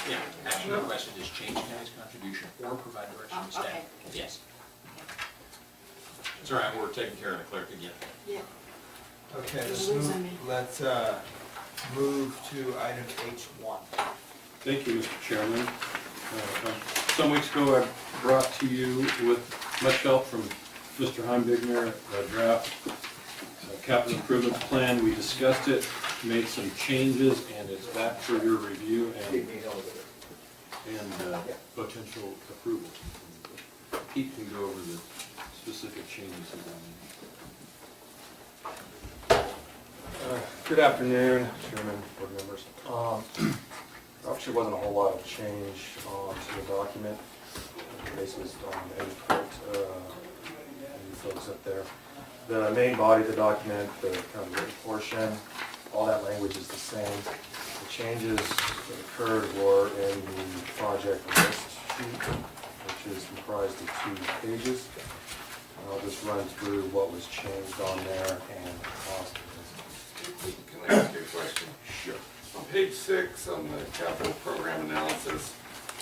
Yeah, action requested is change county's contribution or provide direction to staff. Okay. Yes. It's all right, we're taking care of the clerk again. Yeah. Okay, Let's move to item H1. Thank you, Mr. Chairman. Some weeks ago, I brought to you with much help from Mr. Heimbigner, a draft capital improvement plan. We discussed it, made some changes, and it's back for your review and potential approval. Pete can go over the specific changes he's on. Good afternoon, Chairman, board members. Actually wasn't a whole lot of change to the document. Basically, input you folks up there. The main body of the document, the kind of written portion, all that language is the same. The changes that occurred were in the project list sheet, which is comprised of 2 pages. I'll just run through what was changed on there and the cost of it. Can I ask you a question? Sure. On page 6, on the capital program analysis,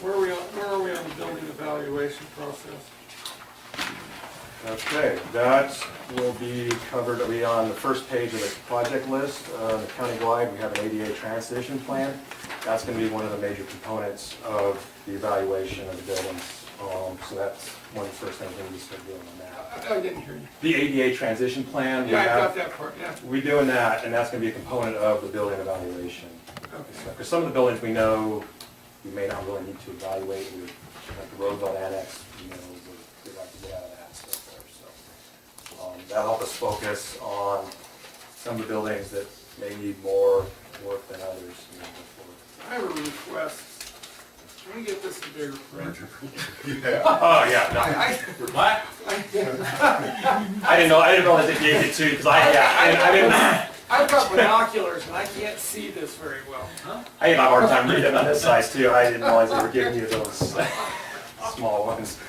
where are we on the building evaluation process? Okay, that will be covered, it'll be on the first page of the project list. The countywide, we have an ADA transition plan. That's going to be one of the major components of the evaluation of the buildings. So that's one of the first things we start doing on that. I didn't hear you. The ADA transition plan, we Yeah, I got have, that part, yeah. we're doing that, and that's going to be a component of the building evaluation. Okay. Because some of the buildings we know we may not really need to evaluate, like the Roosevelt Annex, we'd like to get out of that stuff there. So that'll help us focus on some of the buildings that may need more work than others. I have a request. Can we get this in bigger print? Oh, yeah, no. What? I didn't know that they gave it to you, because I didn't. I've got binoculars and I can't see this very well. I had a hard time reading on this size too. I didn't realize they were giving you those small ones.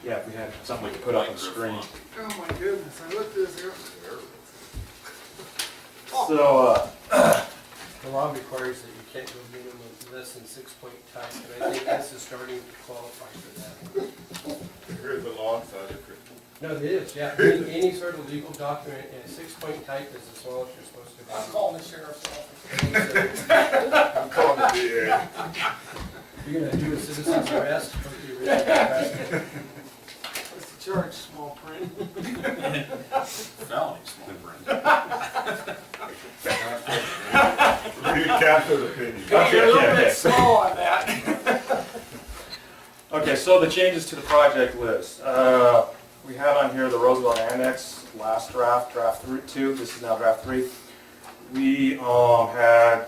Yeah, if we had something we could put up on the screen. Oh my goodness, I looked at this here. So, The law requires that you can't go minimum less than 6-point type, and I think this is starting to qualify for that. Here's the long side of it. No, it is, yeah. Any sort of legal document in a 6-point type is the smallest you're supposed to be. I'm calling the sheriff's office. I'm calling the DA. You're gonna do a citizen's arrest, or the original arrest. What's the charge, small print? Felony small print. Read Captain's opinion. Okay, You're a little okay. bit slow on that. okay, so the changes to the project list. We have on here the Roosevelt Annex, last draft, draft 2. This is now draft 3. We had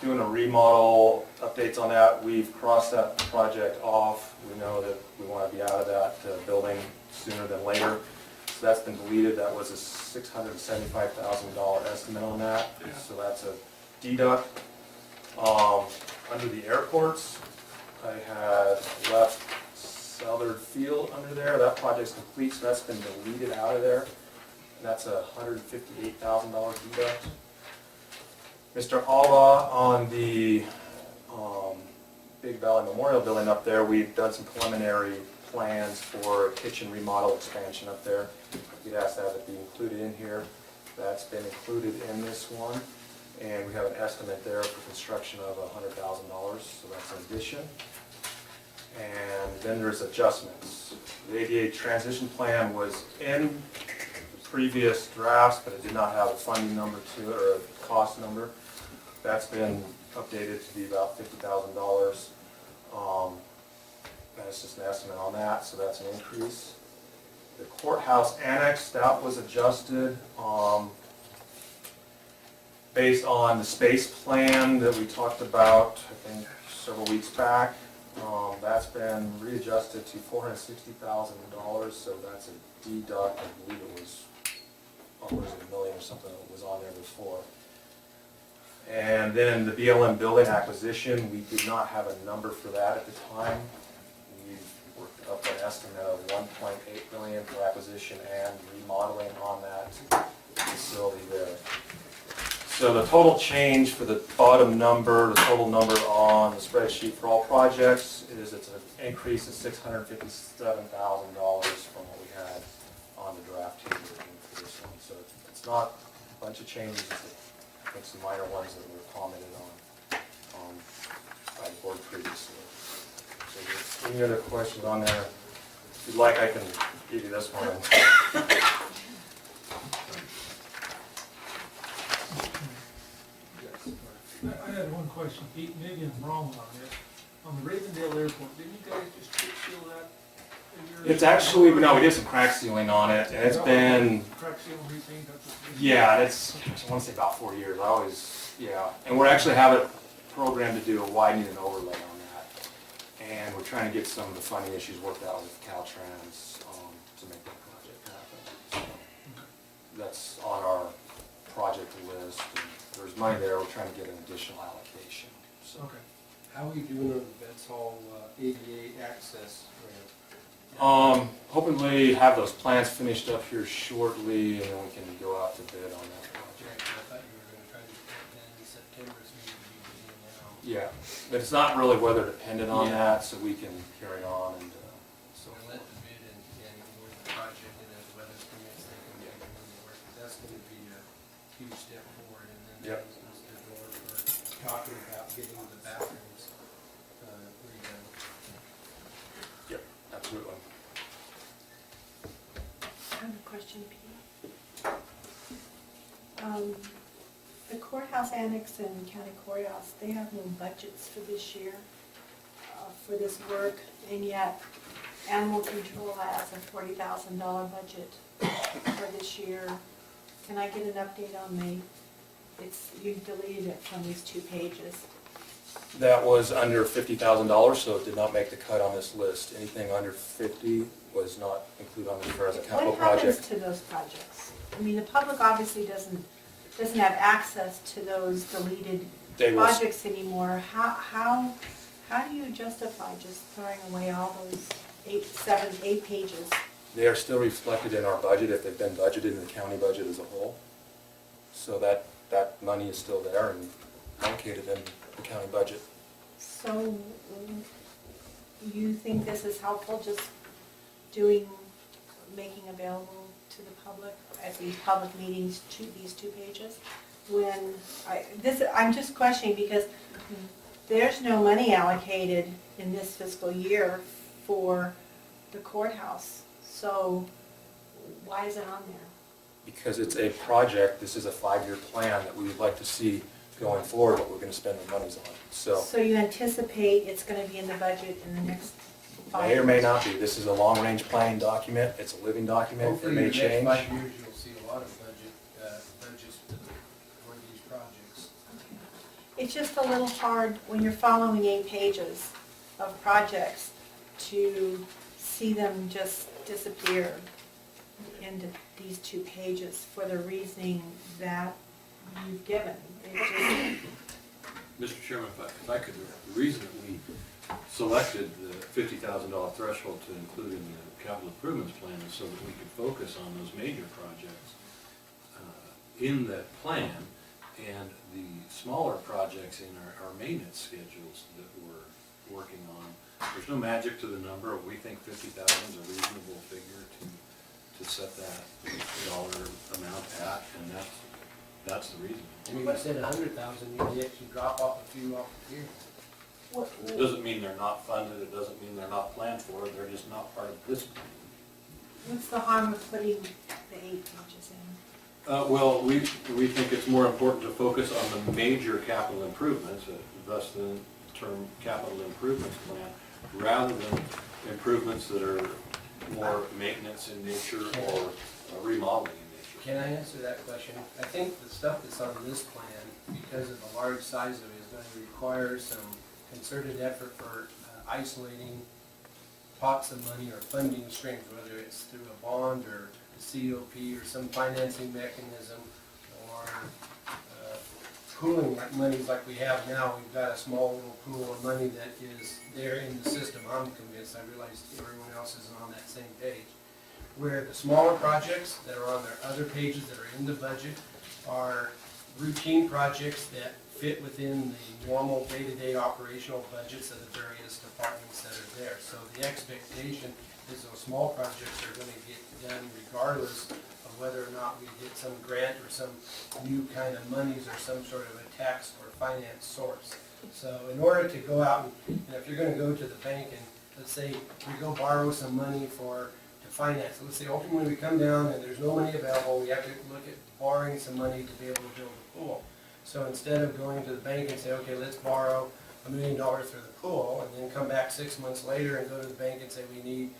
doing a remodel, updates on that. We've crossed that project off. We know that we want to be out of that building sooner than later. So that's been deleted. That was a $675,000 estimate on that. Yeah. So that's a deduct. Under the airports, I had left Southern Field under there. That project's complete, so that's been deleted out of there. And that's a $158,000 deduct. Mr. Alva, on the Big Valley Memorial Building up there, we've done some preliminary plans for kitchen remodel expansion up there. We'd asked that to be included in here. That's been included in this one. And we have an estimate there for construction of $100,000, so that's an addition. And then there's adjustments. The ADA transition plan was in the previous drafts, but it did not have a funding number to it, or a cost number. That's been updated to be about $50,000. That's just an estimate on that, so that's an increase. The courthouse annex, that was adjusted based on the space plan that we talked about, I think, several weeks back. That's been readjusted to $460,000, so that's a deduct. I believe it was, what was it, $1 million or something that was on there before. And then the BLM building acquisition, we did not have a number for that at the time. We worked up an estimate of $1.8 million for acquisition and remodeling on that facility there. So the total change for the bottom number, the total number on the spreadsheet for all projects is it's an increase of $657,000 from what we had on the draft team version for this one. So it's not a bunch of changes, I think some minor ones that were commented on by the board previously. So if there's any other questions on there? If you'd like, I can give you this one. I had one question, Pete, maybe I'm wrong on this. On the Ravendale Airport, didn't you guys just chip seal that a year? It's actually, no, we did some crack sealing on it, and it's been, Crack seal and repaint, that's what. yeah, it's, I want to say about 4 years, and we're actually have it programmed to do a widening and overlay on that. And we're trying to get some of the funding issues worked out with Caltrans, to make that project happen. So that's on our project list. There's money there, we're trying to get an additional allocation, so. Okay. How are you doing on the Betts Hall ADA access ramp? Hopefully have those plans finished up here shortly, and then we can go out to bid on that project. I thought you were gonna try to get that done in September, so maybe you could now. Yeah, but it's not really weather dependent on Yeah. that, so we can carry on and, so. So let the bid and award the project, and as weather permits, they can get it in the work. That's gonna be a huge step forward, and then Yep. there's the door for talking about getting the bathrooms redone. Yep, absolutely. I have a question, Pete. The courthouse annex and county courthouse, they have no budgets for this year, for this work, and yet animal control has a $40,000 budget for this year. Can I get an update on you've deleted it from these 2 pages. That was under $50,000, so it did not make the cut on this list. Anything under 50 was not included on this for as a capital What happens project. to those projects? I mean, the public obviously doesn't have access to those deleted They will, projects anymore. How do you justify just throwing away all those 8 pages? they are still reflected in our budget if they've been budgeted in the county budget as a whole. So that money is still there and allocated in the county budget. So, you think this is helpful, just making available to the public at these public meetings, these 2 pages? I'm just questioning because there's no money allocated in this fiscal year for the courthouse. So, why is it on there? Because it's a project, this is a 5-year plan that we would like to see going forward, what we're gonna spend the monies on. So, So you anticipate it's gonna be in the budget in the next 5 may or may years? not be. This is a long-range planning document, it's a living document, it Hopefully, may in the next change. 5 years, you'll see a lot of budgets for these projects. It's just a little hard when you're following 8 pages of projects to see them just disappear into these 2 pages for the reasoning that you've given. It Mr. Chairman, if I could, the reason that we selected the $50,000 threshold to include in the capital improvements plan is so that we could focus on those major projects in that plan, and the smaller projects in our maintenance schedules that we're working on. There's no magic to the number. We think 50,000 is a reasonable figure to set that dollar amount at, and that's the reason. I mean, you said 100,000, you actually drop off a few off here. It doesn't mean they're not funded, it doesn't mean they're not planned for, they're just not part of this plan. What's the harm of putting the 8 pages in? Well, we think it's more important to focus on the major capital improvements, thus the term capital improvements plan, rather than improvements that are more maintenance in nature or remodeling in nature. Can I answer that question? I think the stuff that's on this plan, because of the large size of it, is going to require some concerted effort for isolating pots of money or funding streams, whether it's through a bond or a COP or some financing mechanism, or pooling like monies like we have now. We've got a small little pool of money that is there in the system. I'm convinced, I realize everyone else isn't on that same page, where the smaller projects that are on their other pages that are in the budget are routine projects that fit within the normal day-to-day operational budgets of the various departments that are there. So the expectation is those small projects are gonna get done regardless of whether or not we get some grant or some new kind of monies or some sort of a tax or finance source. So in order to go out and if you're gonna go to the bank and, let's say, we go borrow some money to finance, let's say ultimately we come down and there's no money available, we have to look at borrowing some money to be able to build a pool. So instead of going to the bank and say, okay, let's borrow $1 million for the pool, and then come back 6 months later and go to the bank and say we need,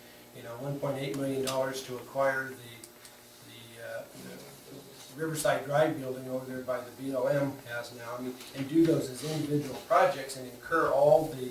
$1.8 million to acquire the Riverside Drive building over there by the BLM has now, and do those as individual projects and incur all the,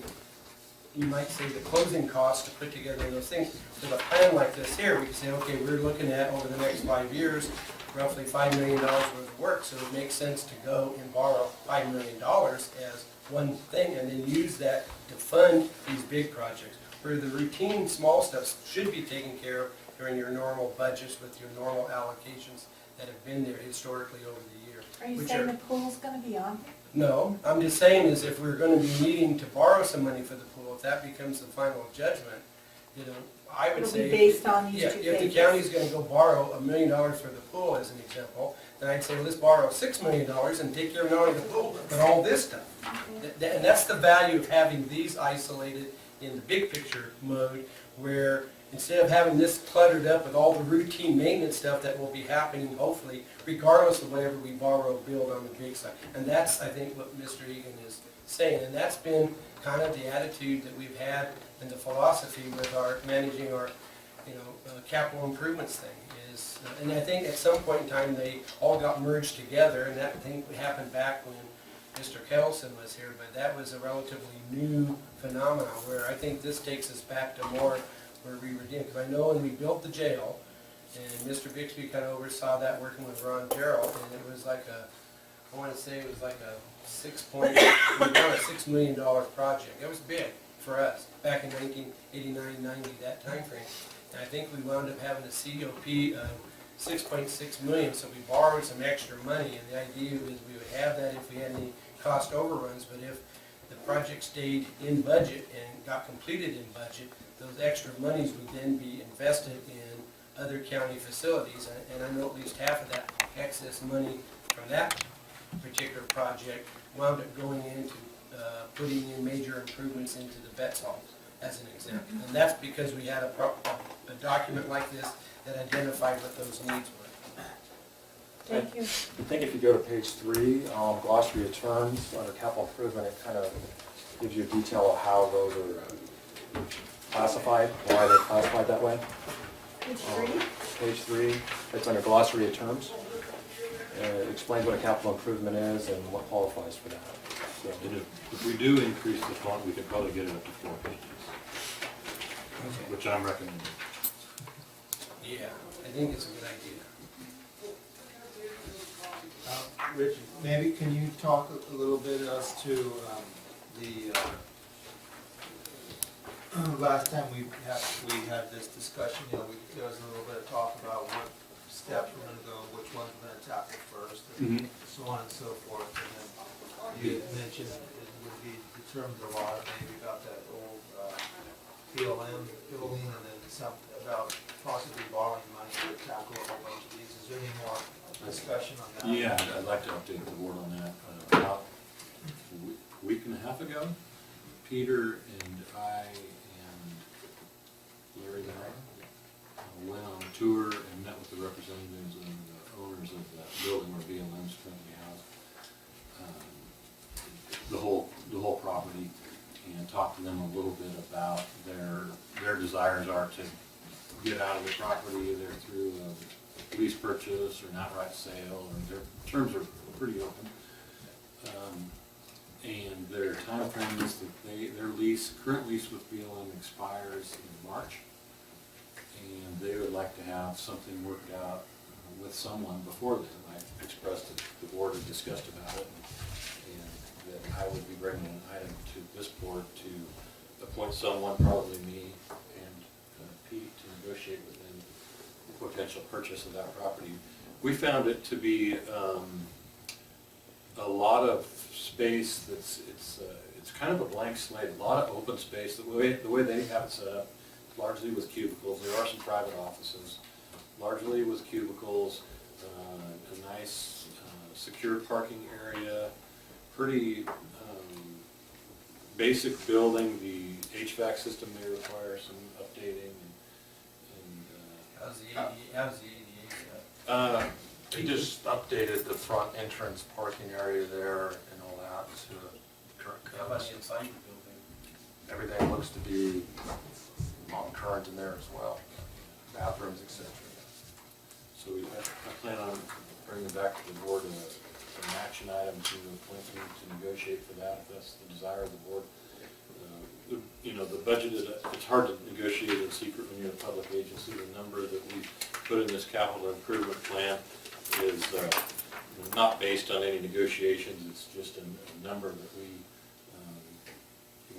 you might say, the closing costs to put together those things. With a plan like this here, we can say, okay, we're looking at over the next 5 years, roughly $5 million worth of work, so it makes sense to go and borrow $5 million as one thing, and then use that to fund these big projects. Where the routine small stuff should be taken care of during your normal budgets with your normal allocations that have been there historically over the year. Are you which saying the pool's gonna be on there? No, I'm just saying is if we're gonna be needing to borrow some money for the pool, if that becomes the final judgment, I would It'll say. be based on these Yeah, two if the pages. county's gonna go borrow $1 million for the pool as an example, then I'd say, well, let's borrow $6 million and take care of not only the pool, but all this stuff. And that's the value of having these isolated in the big picture mode, where instead of having this cluttered up with all the routine maintenance stuff that will be happening hopefully, regardless of whatever we borrow or build on the big side. And that's, I think, what Mr. Egan is saying, and that's been kind of the attitude that we've had and the philosophy with our managing our, capital improvements thing is, and I think at some point in time they all got merged together, and that I think happened back when Mr. Kelson was here, but that was a relatively new phenomenon where I think this takes us back to more where we were doing, because I know when we built the jail, and Mr. Bixby kind of oversaw that working with Ron Darrell, and it was like I want to say it was like a $6 million project. It was big for us back in 1989, 90, that time frame. And I think we wound up having a COP of $6.6 million, so we borrowed some extra money, and the idea is we would have that if we had any cost overruns, but if the project stayed in budget and got completed in budget, those extra monies would then be invested in other county facilities, and I know at least half of that excess money from that particular project wound up going into putting in major improvements into the Betts Hall, as an example. And that's because we had a document like this that identified what those needs were. Thank you. I think if you go to page 3, glossary of terms, under capital improvement, it kind of gives you a detail of how those are classified, why they're classified that way. Page 3? Page 3, it's under glossary of terms. It explains what a capital improvement is and what qualifies for that. So, If we do increase the font, we could probably get it up to 4 pages, which I'm recommending. Yeah, I think it's a good idea. Richard, maybe can you talk a little bit as to the last time we had this discussion, there was a little bit of talk about what steps we're gonna go, which ones we're gonna tackle first, and so on and so forth. And then you mentioned it would be determined a lot, maybe about that old BLM building, and then some about possibly borrowing money to tackle a whole bunch of these. Is there any more discussion on that? Yeah, I'd like to update the board on that. About a week and a half ago, Peter and I and Larry went on a tour and met with the representatives and the owners of that building where BLM's currently housed, the whole property, and talked to them a little bit about their desires are to get out of the property either through a lease purchase or an outright sale, or their terms are pretty open. And their time frame is that their current lease with BLM expires in March, and they would like to have something worked out with someone before then. I expressed that the board had discussed about it, and that I would be bringing an item to this board to appoint someone, probably me and Pete, to negotiate with them the potential purchase of that property. We found it to be a lot of space it's kind of a blank slate, a lot of open space. The way they have it set up, largely with cubicles. There are some private offices, largely with cubicles, a nice secure parking area, pretty basic building. The HVAC system may require some updating. How's the ADA set? They just updated the front entrance parking area there and all that to current How about codes. the inside the building? Everything looks to be on current in there as well, bathrooms, etc. So I plan on bringing back to the board an action item to appoint me to negotiate for that, if that's the desire of the board. You know, the budget it's hard to negotiate in secret when you're a public agency. The number that we put in this capital improvement plan is not based on any negotiations. It's just a number that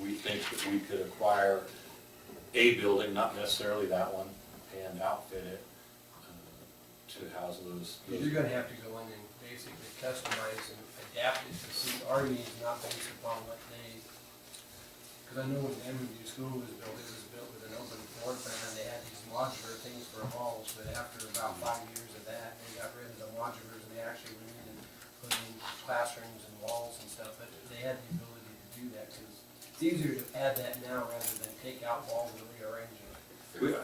we think that we could acquire a building, not necessarily that one, and outfit it to house those. You're gonna have to go in and basically customize and adapt it to suit our needs, not based upon what they, because I know when MU School was built with an open floor plan, and they had these modular things for walls, but after about 5 years of that, they got rid of the modulars, and they actually went in and put in classrooms and walls and stuff, but they had the ability to do that, because it's easier to add that now rather than take out walls and rearrange it.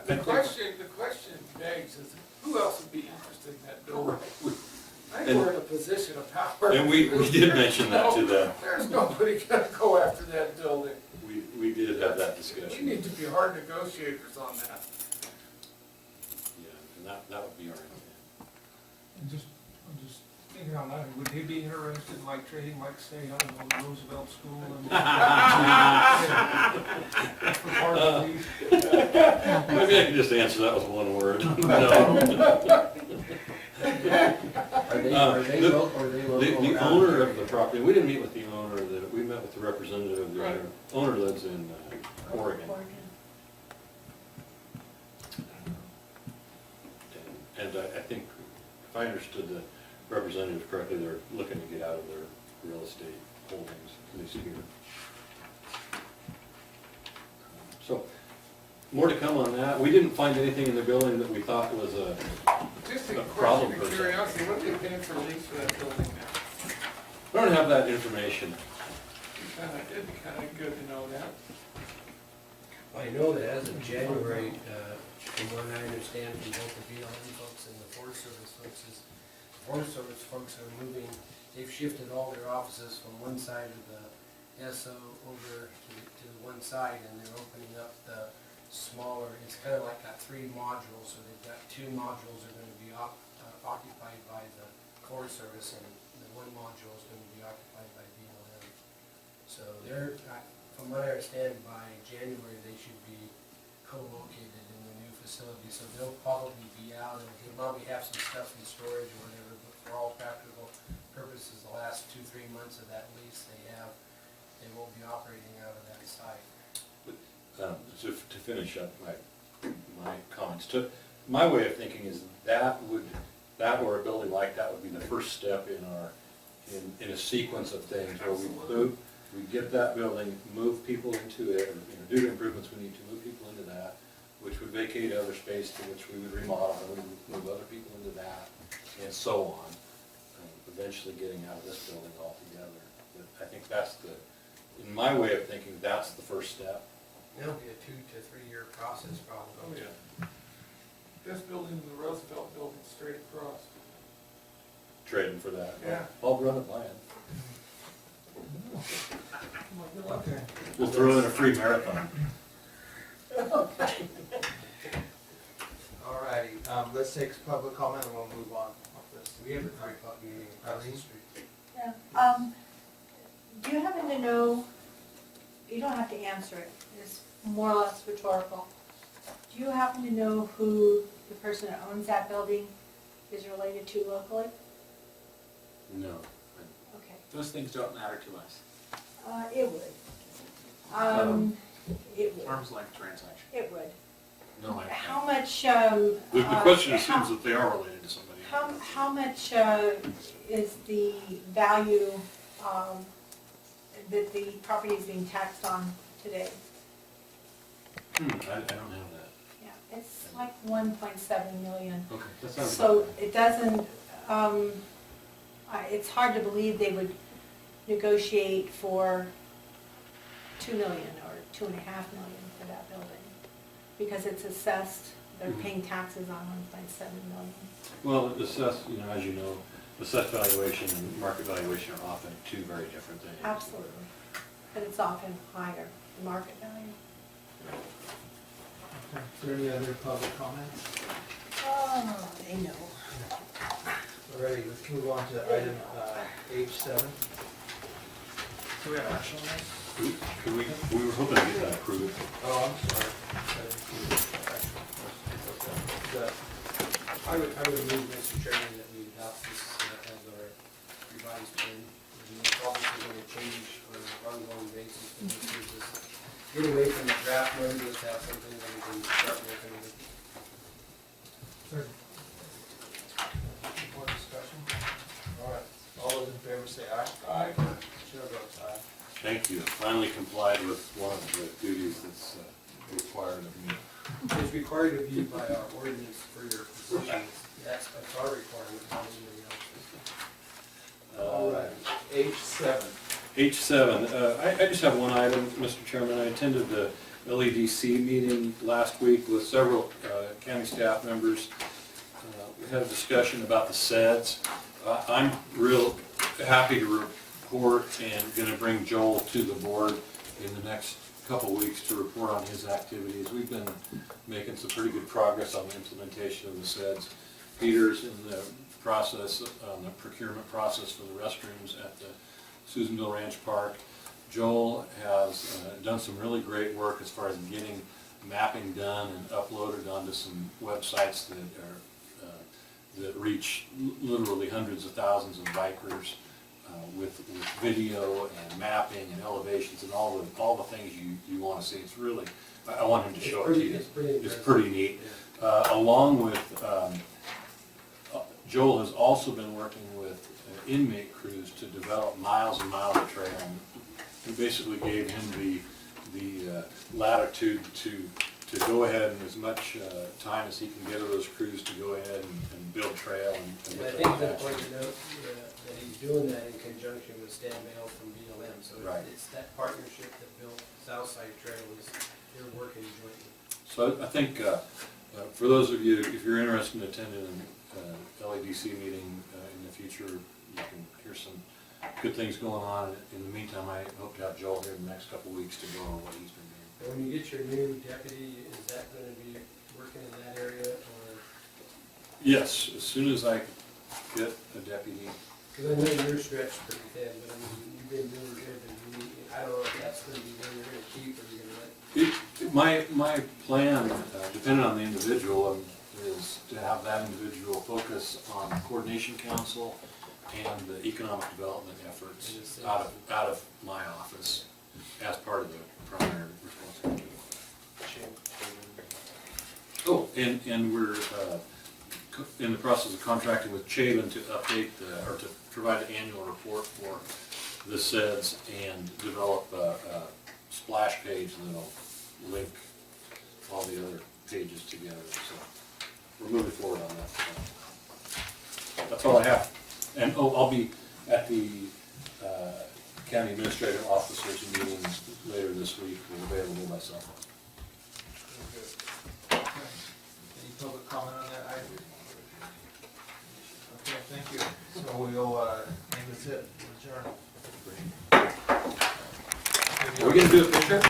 The question begs is, who else would be interested in that building? I think we're in a position of power. And we did mention that to them. There's nobody gonna go after that building. We did have that We discussion. need to be hard negotiators on that. Yeah, and that would be our intent. And I'm just thinking out loud, would they be interested in like trading, like say, I don't know, the Roosevelt School and for part of the Maybe I can just answer that with one word. No. Are they The- local, or are they local? The around owner here? of the property, we didn't meet with the owner, we met with the representative. The Right. owner lives in Oregon. And I think, if I understood the representative correctly, they're looking to get out of their real estate holdings, at least here. So, more to come on that. We didn't find anything in the building that we thought was a Just A a problem question per of se. curiosity, what are they paying for lease for that building now? I don't have that information. It'd be kinda good to know that. I know that as of January, from what I understand from both the BLM folks and the Forest Service folks, is the Forest Service folks are moving, they've shifted all their offices from one side of the SO over to the one side, and they're opening up the smaller, it's kind of like got 3 modules, so they've got 2 modules are going to be occupied by the Forest Service, and the 1 module is going to be occupied by BLM. So they're, from what I understand, by January, they should be co-located in the new facility, so they'll probably be out, and they'll probably have some stuff in storage or whatever, but for all practical purposes, the last 2-3 months of that lease they have, they won't be operating out of that site. To finish up my comments, my way of thinking is that or a building like that would be the first step in a sequence of things where we get that building, move people into it, or, do the improvements we need to move people into that, which would vacate other space to which we would remodel, and we would move other people into that, and so on, eventually getting out of this building altogether. But I think in my way of thinking, that's the first step. It'll be a 2 to 3 year process probably. Oh, yeah. This building and the Roosevelt building straight across. Trading for that. Yeah. I'll run it by him. Good luck there. We'll throw in a free marathon. Alrighty, let's take public comment and we'll move on off this. We have a 3 o'clock meeting across the street. Yeah. Do you happen to know, you don't have to answer it, it's more or less rhetorical. Do you happen to know who the person that owns that building is related to locally? No. Okay. Those things don't matter to us. It would. It would. Arm's length transaction. It would. No, How much, The question how- assumes that they are related to somebody. How much is the value that the property is being taxed on today? I don't have that. Yeah, it's like 1.7 million. Okay, that sounds So about right. it doesn't, it's hard to believe they would negotiate for 2 million or 2.5 million for that building. Because it's assessed, they're paying taxes on 1.7 million. Well, assessed, as you know, assessed valuation and market valuation are often two very different things. Absolutely. But it's often higher, the market value. Okay. Is there any other public comments? Oh, they know. Alrighty, let's move on to item H7. Do we have action on this? We were hoping to get that approved. Oh, I'm sorry. I didn't see the action. Okay. I would move, Mr. Chairman, that we adopt this as our revised plan. And it's obviously going to change on an ongoing basis, but this is just get away from the draft mode, just have something that we can start working with. Third. More discussion? All right, all those in favor say aye. Aye. Chair votes aye. Thank you. Finally complied with one of the duties that's required of me. It's required of you by our ordinance for your positions. That's our requirement, not anybody else's. All right, H7. H7, I just have one item, Mr. Chairman. I attended the LEDC meeting last week with several county staff members. We had a discussion about the SEDS. I'm real happy to report and going to bring Joel to the board in the next couple weeks to report on his activities. We've been making some pretty good progress on the implementation of the SEDS. Peter's in the process, on the procurement process for the restrooms at the Susanville Ranch Park. Joel has done some really great work as far as getting mapping done and uploaded onto some websites that are that reach literally hundreds of thousands of bikers with video and mapping and elevations and all the things you want to see. It's really, I want him to show it to you. It's pretty neat. Along with, Joel has also been working with inmate crews to develop miles and miles of trail. We basically gave him the latitude to go ahead and as much time as he can get of those crews to go ahead and build trail. And I think the point to note that he's doing that in conjunction with Stan Bale from BLM. So Right. it's that partnership that built Southside Trail is they're working jointly. So I think for those of you, if you're interested in attending an LADC meeting in the future, you can hear some good things going on. In the meantime, I hope to have Joel here in the next couple of weeks to go over what he's been doing. And when you get your new deputy, is that going to be working in that area or? Yes, as soon as I get a deputy. Because I know you're stretched pretty thin, but I mean, you've been doing good, and I don't know if that's going to be where you're going to keep or you're going to let. My plan, depending on the individual, is to have that individual focus on coordination council and the economic development efforts out of my office as part of the primary responsibility. Oh, and we're in the process of contracting with Chavin to update or to provide an annual report for the SEDS and develop a splash page that'll link all the other pages together. So we're moving forward on that. That's all I have. And I'll be at the county administrative officers meeting later this week. We're available by cell phone. Any public comment on that item? Okay, thank you. So we'll, name this it, adjourn. Are we gonna do a picture?